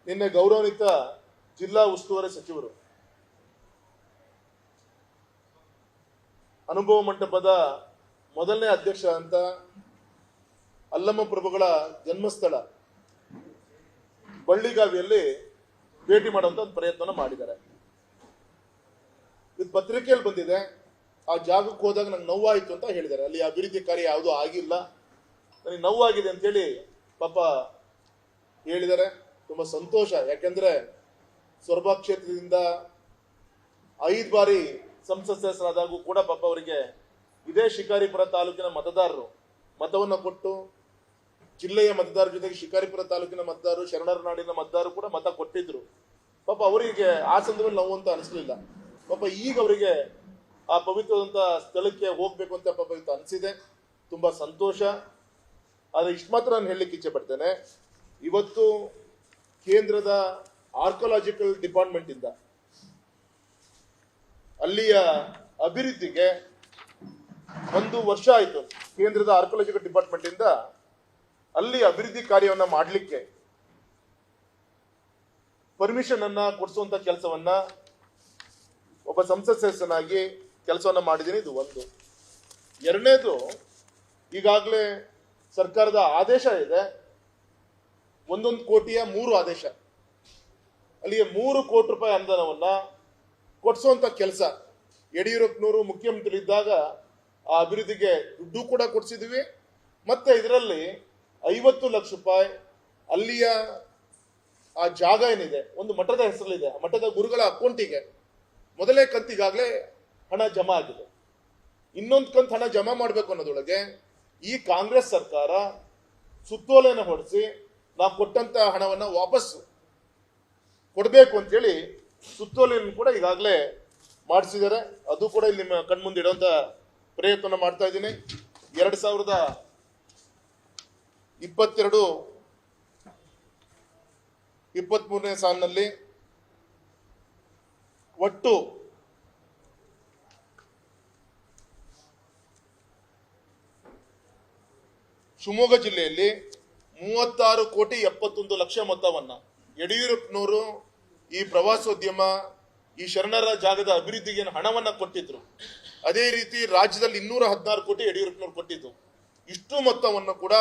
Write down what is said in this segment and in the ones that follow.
ನಿನ್ನೆ ಗೌರವಾನ್ವಿತ ಜಿಲ್ಲಾ ಉಸ್ತುವಾರಿ ಸಚಿವರು ಅನುಭವ ಮಂಟಪದ ಮೊದಲನೇ ಅಧ್ಯಕ್ಷ ಅಂತ ಅಲ್ಲಮ್ಮ ಪ್ರಭುಗಳ ಜನ್ಮಸ್ಥಳ ಬಳ್ಳಿಗಾವಿಯಲ್ಲಿ ಭೇಟಿ ಮಾಡುವಂತ ಒಂದು ಪ್ರಯತ್ನ ಮಾಡಿದ್ದಾರೆ. ಇದು ಪತ್ರಿಕೆಯಲ್ಲಿ ಬಂದಿದೆ. ಆ ಜಾಗಕ್ಕೆ ಹೋದಾಗ ನಂಗೆ ನೋವಾಯಿತು ಅಂತ ಹೇಳಿದ್ದಾರೆ. ಅಲ್ಲಿ ಅಭಿವೃದ್ಧಿ ಕಾರ್ಯ ಯಾವುದೂ ಆಗಿಲ್ಲ, ನನಗೆ ನೋವಾಗಿದೆ ಅಂತೇಳಿ ಪಾಪ ಹೇಳಿದ್ದಾರೆ. ತುಂಬಾ ಸಂತೋಷ. ಯಾಕೆಂದ್ರೆ ಸೊರಬ ಕ್ಷೇತ್ರದಿಂದ 5 ಬಾರಿ ಸಂಸತ್ ಸದಸ್ಯರಾದಾಗೂ ಕೂಡ ಪಾಪ ಅವರಿಗೆ ಇದೇ ಶಿಕಾರಿಪುರ ತಾಲೂಕಿನ ಮತದಾರರು ಮತವನ್ನು ಕೊಟ್ಟು, ಜಿಲ್ಲೆಯ ಮತದಾರರ ಜೊತೆಗೆ ಶಿಕಾರಿಪುರ ತಾಲೂಕಿನ ಮತದಾರರು, ಶರಣರ ನಾಡಿನ ಮತದಾರರು ಕೂಡ ಮತ ಕೊಟ್ಟಿದ್ರು. ಪಾಪ ಅವರಿಗೆ ಆ ಸಂದರ್ಭದಲ್ಲಿ ನೋವು ಅಂತ ಅನಿಸ್ಲಿಲ್ಲ. ಪಾಪ ಈಗ ಅವರಿಗೆ ಆ ಪವಿತ್ರವಾದಂತ ಸ್ಥಳಕ್ಕೆ ಹೋಗ್ಬೇಕು ಅಂತ ಪಾಪ ಇವತ್ತು ಅನಿಸಿದೆ. ತುಂಬಾ ಸಂತೋಷ. ಆದ್ರೆ ಇಷ್ಟು ಮಾತ್ರ ನಾನು ಹೇಳಲಿಕ್ಕೆ ಇಚ್ಛೆ ಪಡ್ತೇನೆ. ಇವತ್ತು ಕೇಂದ್ರದ ಆರ್ಕಿಯಾಲಜಿಕಲ್ ಡಿಪಾರ್ಟ್ಮೆಂಟ್ ಇಂದ ಅಲ್ಲಿಯ ಅಭಿವೃದ್ಧಿಗೆ 1 ವರ್ಷ ಆಯಿತು. ಕೇಂದ್ರದ ಆರ್ಕಿಯಾಲಜಿಕಲ್ ಡಿಪಾರ್ಟ್ಮೆಂಟ್ ಇಂದ ಅಲ್ಲಿ ಅಭಿವೃದ್ಧಿ ಕಾರ್ಯವನ್ನ ಮಾಡಲಿಕ್ಕೆ ಪರ್ಮಿಷನ್ ಅನ್ನ ಕೊಡಿಸುವಂತ ಕೆಲಸವನ್ನ ಒಬ್ಬ ಸಂಸತ್ ಸದಸ್ಯನಾಗಿ ಕೆಲಸವನ್ನ ಮಾಡಿದ್ದೀನಿ. ಇದು ಒಂದು. ಎರಡನೇದು, ಈಗಾಗಲೇ ಸರ್ಕಾರದ ಆದೇಶ ಇದೆ. 1 ಕೋಟಿಯ 3 ಆದೇಶ. ಅಲ್ಲಿಗೆ 3 ಕೋಟಿ ರೂಪಾಯಿ ಅನುದಾನವನ್ನ ಕೊಡಿಸುವಂತ ಕೆಲಸ ಯಡಿಯೂರಪ್ಪನವರು ಮುಖ್ಯಮಂತ್ರಿ ಇದ್ದಾಗ ಆ ಅಭಿವೃದ್ಧಿಗೆ ದುಡ್ಡು ಕೂಡ ಕೊಡಿಸಿದ್ವಿ. ಮತ್ತೆ ಇದರಲ್ಲಿ 50 ಲಕ್ಷ ರೂಪಾಯಿ ಅಲ್ಲಿಯ ಆ ಜಾಗ ಏನಿದೆ, ಒಂದು ಮಠದ ಹೆಸರಲ್ಲಿದೆ, ಆ ಮಠದ ಗುರುಗಳ ಅಕೌಂಟಿಗೆ ಮೊದಲೇ ಕಂತಿಗಾಗಲೇ ಹಣ ಜಮಾ ಆಗಿದೆ. ಇನ್ನೊಂದು ಕಂತು ಹಣ ಜಮಾ ಮಾಡಬೇಕು ಅನ್ನೋದೊಳಗೆ ಈ ಕಾಂಗ್ರೆಸ್ ಸರ್ಕಾರ ಸುತ್ತೋಲೆಯನ್ನು ಹೊರಡಿಸಿ ನಾವು ಕೊಟ್ಟಂತ ಹಣವನ್ನ ವಾಪಸ್ ಕೊಡಬೇಕು ಅಂತೇಳಿ ಸುತ್ತೋಲೆಯನ್ನು ಕೂಡ ಈಗಾಗಲೇ ಮಾಡಿಸಿದ್ದಾರೆ. ಅದು ಕೂಡ ಇಲ್ಲಿ ನಿಮ್ಮ ಕಣ್ಮುಂದೆ ಇಡುವಂತ ಪ್ರಯತ್ನ ಮಾಡ್ತಾ ಇದ್ದೀನಿ. 2022-23ನೇ ಸಾಲಿನಲ್ಲಿ ಒಟ್ಟು ಶಿವಮೊಗ್ಗ ಜಿಲ್ಲೆಯಲ್ಲಿ 36,71,00,000 ಮೊತ್ತವನ್ನ ಯಡಿಯೂರಪ್ಪನವರು ಈ ಪ್ರವಾಸೋದ್ಯಮ, ಈ ಶರಣರ ಜಾಗದ ಅಭಿವೃದ್ಧಿಗೆ ಹಣವನ್ನ ಕೊಟ್ಟಿದ್ರು. ಅದೇ ರೀತಿ ರಾಜ್ಯದಲ್ಲಿ 216 ಕೋಟಿ ಯಡಿಯೂರಪ್ಪನವರು ಕೊಟ್ಟಿದ್ದು. ಇಷ್ಟು ಮೊತ್ತವನ್ನು ಕೂಡ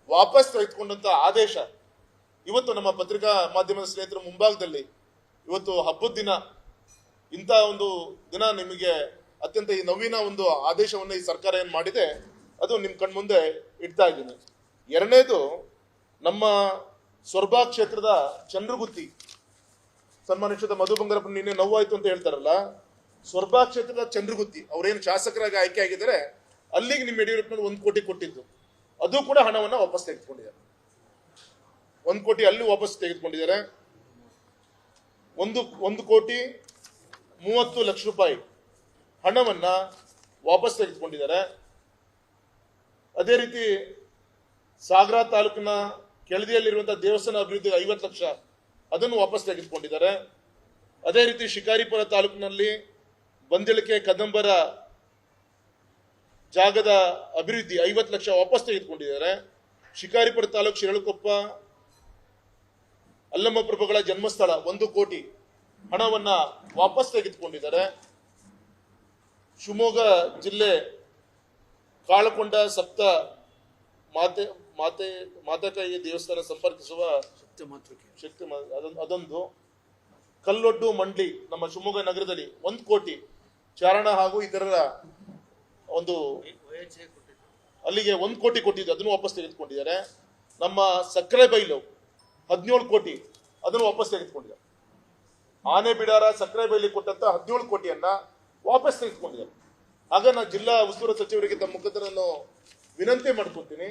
ವಾಪಸ್ ತೆಗೆದುಕೊಂಡಂತ ಆದೇಶ ಇವತ್ತು ನಮ್ಮ ಪತ್ರಿಕಾ ಮಾಧ್ಯಮದ ಸ್ನೇಹಿತರ ಮುಂಭಾಗದಲ್ಲಿ, ಇವತ್ತು ಹಬ್ಬದ ದಿನ, ಇಂಥ ಒಂದು ದಿನ ನಿಮಗೆ ಅತ್ಯಂತ ಈ ನವೀನ ಒಂದು ಆದೇಶವನ್ನು ಈ ಸರ್ಕಾರ ಏನ್ ಮಾಡಿದೆ ಅದು ನಿಮ್ ಕಣ್ಮುಂದೆ ಇಡ್ತಾ ಇದ್ದೀನಿ. ಎರಡನೇದು, ನಮ್ಮ ಸೊರಬ ಕ್ಷೇತ್ರದ ಚಂದ್ರಗುತ್ತಿ ಸನ್ಮಾನಿಸಿದ ಮಧು ಬಂಗಾರಪ್ಪ ನಿನ್ನೆ ನೋವಾಯ್ತು ಅಂತ ಹೇಳ್ತಾರಲ್ಲ, ಸೊರಬ ಕ್ಷೇತ್ರದ ಚಂದ್ರಗುತ್ತಿ ಅವ್ರೇನು ಶಾಸಕರಾಗಿ ಆಯ್ಕೆ ಆಗಿದ್ದಾರೆ, ಅಲ್ಲಿಗೆ ನಿಮ್ಮ ಯಡಿಯೂರಪ್ಪನವರು 1 ಕೋಟಿ ಕೊಟ್ಟಿದ್ದು, ಅದು ಕೂಡ ಹಣವನ್ನ ವಾಪಸ್ ತೆಗೆದುಕೊಂಡಿದ್ದಾರೆ. 1 ಕೋಟಿ ಅಲ್ಲಿ ವಾಪಸ್ ತೆಗೆದುಕೊಂಡಿದ್ದಾರೆ. 1,30,30,00,000 ರೂಪಾಯಿ ಹಣವನ್ನ ವಾಪಸ್ ತೆಗೆದುಕೊಂಡಿದ್ದಾರೆ. ಅದೇ ರೀತಿ ಸಾಗರ ತಾಲೂಕಿನ ಕೆಳದಿಯಲ್ಲಿರುವಂತಹ ದೇವಸ್ಥಾನ ಅಭಿವೃದ್ಧಿ 50 ಲಕ್ಷ ಅದನ್ನು ವಾಪಸ್ ತೆಗೆದುಕೊಂಡಿದ್ದಾರೆ. ಅದೇ ರೀತಿ ಶಿಕಾರಿಪುರ ತಾಲೂಕಿನಲ್ಲಿ ಬಂದಿಳಿಕೆ ಕದಂಬರ ಜಾಗದ ಅಭಿವೃದ್ಧಿ 50 ಲಕ್ಷ ವಾಪಸ್ ತೆಗೆದುಕೊಂಡಿದ್ದಾರೆ. ಶಿಕಾರಿಪುರ ತಾಲೂಕು ಶಿರಳಕೊಪ್ಪ ಅಲ್ಲಮ್ಮ ಪ್ರಭುಗಳ ಜನ್ಮಸ್ಥಳ 1 ಕೋಟಿ ಹಣವನ್ನ ವಾಪಸ್ ತೆಗೆದುಕೊಂಡಿದ್ದಾರೆ. ಶಿವಮೊಗ್ಗ ಜಿಲ್ಲೆ ಕಾಳಕೊಂಡ ಸಪ್ತ ಮಾತಕಾಯಿ ದೇವಸ್ಥಾನ ಸಂಪರ್ಕಿಸುವ ಶಕ್ತಿ ಅದೊಂದು. ಕಲ್ಲೊಡ್ಡು ಮಂಡ್ಲಿ ನಮ್ಮ ಶಿವಮೊಗ್ಗ ನಗರದಲ್ಲಿ 1 ಕೋಟಿ ಚಾರಣ ಹಾಗೂ ಇತರರ ಒಂದು ಅಲ್ಲಿಗೆ 1 ಕೋಟಿ ಕೊಟ್ಟಿದ್ದು, ಅದನ್ನು ವಾಪಸ್ ತೆಗೆದುಕೊಂಡಿದ್ದಾರೆ. ನಮ್ಮ ಸಕ್ಕರೆ ಬೈಲು 17 ಕೋಟಿ ಅದನ್ನು ವಾಪಸ್ ತೆಗೆದುಕೊಂಡಿದ್ದಾರೆ. ಆನೆ ಬಿಡಾರ ಸಕ್ಕರೆ ಬೈಲಿ ಕೊಟ್ಟಂತ 17 ಕೋಟಿಯನ್ನ ವಾಪಸ್ ತೆಗೆದುಕೊಂಡಿದ್ದಾರೆ. ಆಗ ನಾನು ಜಿಲ್ಲಾ ಉಸ್ತುವಾರಿ ಸಚಿವರಿಗೆ ತಮ್ಮ ಮುಖಾಂತರ ನಾನು ವಿನಂತಿ ಮಾಡ್ಕೊತೀನಿ.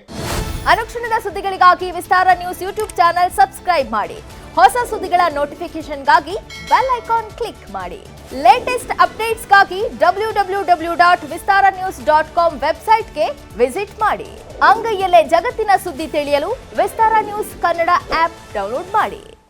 ಅನುಕ್ಷಣದ ಸುದ್ದಿಗಳಿಗಾಗಿ ವಿಸ್ತಾರ ನ್ಯೂಸ್ ಯೂಟ್ಯೂಬ್ ಚಾನೆಲ್ ಸಬ್ಸ್ಕ್ರೈಬ್ ಮಾಡಿ. ಹೊಸ ಸುದ್ದಿಗಳ ನೋಟಿಫಿಕೇಶನ್ಗಾಗಿ ಬೆಲ್ ಐಕಾನ್ ಕ್ಲಿಕ್ ಮಾಡಿ. ಲೇಟೆಸ್ಟ್ ಅಪ್ಡೇಟ್ಸ್ಗಾಗಿ www.vistaranews.com ವೆಬ್ಸೈಟ್ಗೆ ವಿಸಿಟ್ ಮಾಡಿ. ಅಂಗೈಯಲ್ಲೇ ಜಗತ್ತಿನ ಸುದ್ದಿ ತಿಳಿಯಲು ವಿಸ್ತಾರ ನ್ಯೂಸ್ ಕನ್ನಡ ಆಪ್ ಡೌನ್ಲೋಡ್ ಮಾಡಿ.